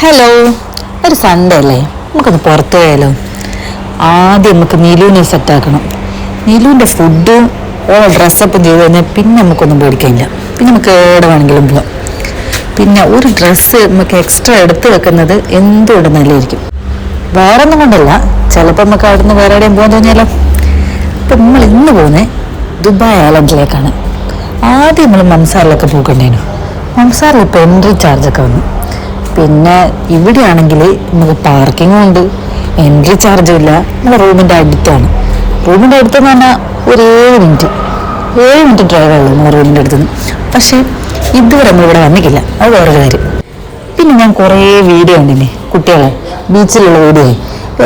Hello, ഒരു Sunday അല്ലേ, നമുക്കൊന്ന് പുറത്തു പോയാലോ? ആദ്യം നമുക്ക് നീലുവിനെ സെറ്റാക്കണം. നീലുവിൻ്റെ ഫുഡും ഓരോ ഡ്രസ്സപ്പം ചെയ്ത് കഴിഞ്ഞാൽ പിന്നെ നമുക്കൊന്നും പേടിക്കില്ല. പിന്നെ നമുക്ക് എവിടെ വേണമെങ്കിലും പോവാം. പിന്നെ ഒരു ഡ്രസ്സ് നമുക്ക് എക്സ്ട്രാ എടുത്ത് വെക്കുന്നത് എന്തുകൊണ്ട് നല്ലതായിരിക്കും. വേറെ ഒന്നും കൊണ്ടല്ല, ചിലപ്പോൾ നമുക്ക് അവിടെ നിന്ന് വേറെ എവിടെയും പോകാൻ തോന്നിയാലോ. ഇപ്പം നമ്മൾ ഇന്ന് പോകുന്നത് ദുബായ് ഐലൻഡിലേക്കാണ്. ആദ്യം നമ്മൾ മംസാറിലൊക്കെ പോകണ്ടേനു. മംസാറിൽ ഇപ്പോൾ എൻട്രി ചാർജൊക്കെ വന്നു. പിന്നെ ഇവിടെയാണെങ്കിൽ നമുക്ക് പാർക്കിങ്ങും ഉണ്ട്, എൻട്രി ചാർജും ഇല്ല. നമ്മുടെ റൂമിൻ്റെ അടുത്താണ്. റൂമിൻ്റെ അടുത്തെന്ന് പറഞ്ഞാൽ ഒരു 7 മിനിറ്റ് ഡ്രൈവേ ഉള്ളൂ നമ്മുടെ റൂമിൻ്റെ അടുത്തുനിന്ന്. പക്ഷേ ഇതുവരെ നമ്മൾ ഇവിടെ വന്നിട്ടില്ല, അത് വേറൊരു കാര്യം. പിന്നെ ഞാൻ കുറേ വീഡിയോ ഉണ്ടില്ലേ, കുട്ടികളെ ബീച്ചിലുള്ള വീഡിയോ.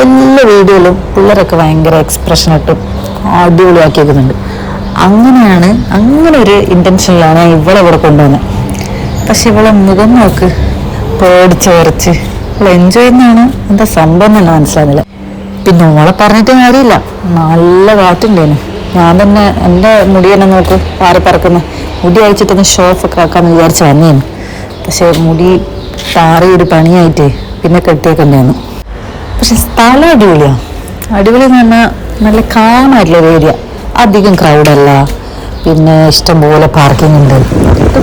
എല്ലാ വീഡിയോയിലും പിള്ളേരൊക്കെ ഭയങ്കര എക്സ്പ്രഷനായിട്ടും അടിപൊളിയാക്കി വെക്കുന്നുണ്ട്. അങ്ങനെ ഒരു ഇൻറ്റൻഷനിലാണ് ഞാൻ ഇവിടെ കൊണ്ടുവന്നത്. പക്ഷെ ഇവളെ മുഖം നോക്ക്, പേടിച്ച് വരച്ച് ഇവൾ എൻജോയ് ചെയ്യുന്നതാണ് എന്താ സംഭവം തന്നെ മനസ്സിലാകുന്നില്ല. പിന്നെ ഓളെ പറഞ്ഞിട്ട് കാര്യമില്ല, നല്ല കാറ്റുണ്ടേനു. ഞാൻ തന്നെ എൻ്റെ മുടി തന്നെ നോക്ക് പാറി പറക്കുന്ന മുടി അയച്ചിട്ടൊന്ന് ഷോഫൊക്കെ ആക്കാമെന്ന് വിചാരിച്ച് വന്നേനു. പക്ഷെ മുടി പാറിയൊരു പണിയായിട്ട് പിന്നെ കെട്ടിയേക്കൊണ്ടായിരുന്നു. പക്ഷെ സ്ഥലം അടിപൊളിയാണ്. അടിപൊളി എന്ന് പറഞ്ഞാൽ നല്ല കാമായിട്ടുള്ളൊരു ഏരിയ, അധികം ക്രൗഡല്ല. പിന്നെ ഇഷ്ടംപോലെ പാർക്കിംഗ് ഉണ്ട്.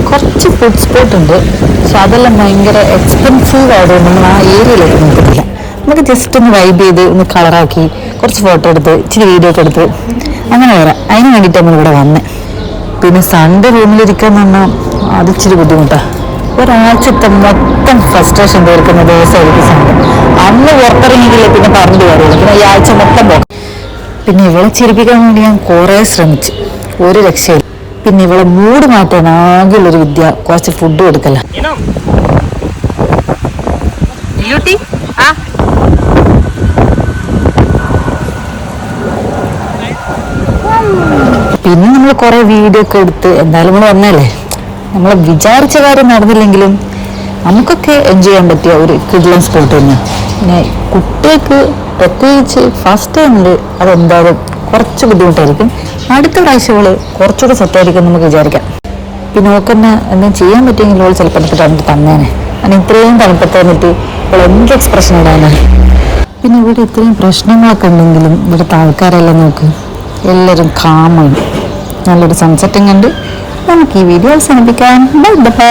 കുറച്ച് ഫുഡ് സ്പോട്ട് ഉണ്ട്, പക്ഷെ അതെല്ലാം ഭയങ്കര എക്സ്പെൻസീവ് ആയതുകൊണ്ട് നമ്മൾ ആ ഏരിയയിലേക്ക് നോക്കുന്നില്ല. നമുക്ക് ജസ്റ്റ് ഒന്ന് വൈബ് ചെയ്ത് ഒന്ന് കളറാക്കി കുറച്ച് ഫോട്ടോ എടുത്ത് ഇച്ചിരി വീഡിയോ ഒക്കെ എടുത്ത് അങ്ങനെ വരാം. അതിന് വേണ്ടിയിട്ട് നമ്മളിവിടെ വന്നേ. പിന്നെ സൺഡേ റൂമിലിരിക്കാന്ന് പറഞ്ഞാൽ അത് ഇച്ചിരി ബുദ്ധിമുട്ടാണ്. ഒരാഴ്ചത്തെ മൊത്തം ഫ്രസ്ട്രേഷൻ തീർക്കുന്ന ദിവസമായിരിക്കും സൺഡേ. അന്ന് പുറത്തിറങ്ങിയിട്ടില്ല പിന്നെ പറഞ്ഞിട്ട് കാര്യമില്ല, പിന്നെ ഈ ആഴ്ച മൊത്തം പോകും. പിന്നെ ഇവളെ ചിരിപ്പിക്കാൻ വേണ്ടി ഞാൻ കുറേ ശ്രമിച്ചു, ഒരു രക്ഷയില്ല. പിന്നെ ഇവളെ മൂഡ് മാറ്റാൻ ആകെയുള്ളൊരു വിദ്യ കുറച്ച് ഫുഡ് കൊടുക്കല. പിന്നെ നമ്മൾ കുറെ വീഡിയോ ഒക്കെ എടുത്ത് എന്തായാലും നമ്മൾ വന്നല്ലേ. നമ്മൾ വിചാരിച്ച കാര്യം നടന്നില്ലെങ്കിലും നമുക്കൊക്കെ എൻജോയ് ചെയ്യാൻ പറ്റിയ ഒരു കിഡ്ലൻ സ്പോട്ട് തന്നെയാണ്. പിന്നെ കുട്ടികൾക്ക് പ്രത്യേകിച്ച് ഫസ്റ്റ് ടൈമിൽ അതെന്തായാലും കുറച്ച് ബുദ്ധിമുട്ടായിരിക്കും. അടുത്ത പ്രാവശ്യം കുറച്ചുകൂടെ സെറ്റായിരിക്കും നമുക്ക് വിചാരിക്കാം. പിന്നെ ഓൾക്ക് തന്നെ എന്തെങ്കിലും ചെയ്യാൻ പറ്റിയെങ്കിൽ ഓൾ ചിലപ്പോൾ എനിക്ക് തന്നേനെ. കാരണം ഇത്രയും തണുപ്പത്ത് വന്നിട്ട് ഇപ്പോൾ എന്ത് എക്സ്പ്രഷൻ ഇടാനാണ്. പിന്നെ ഇവിടെ ഇത്രയും പ്രശ്നങ്ങളൊക്കെ ഉണ്ടെങ്കിലും ഇവിടുത്തെ ആൾക്കാരെല്ലാം നോക്ക്, എല്ലാവരും കാമാണ്. നല്ലൊരു സൺസെറ്റും കണ്ട് നമുക്ക് ഈ വീഡിയോ അവസാനിപ്പിക്കാം. Bye bye.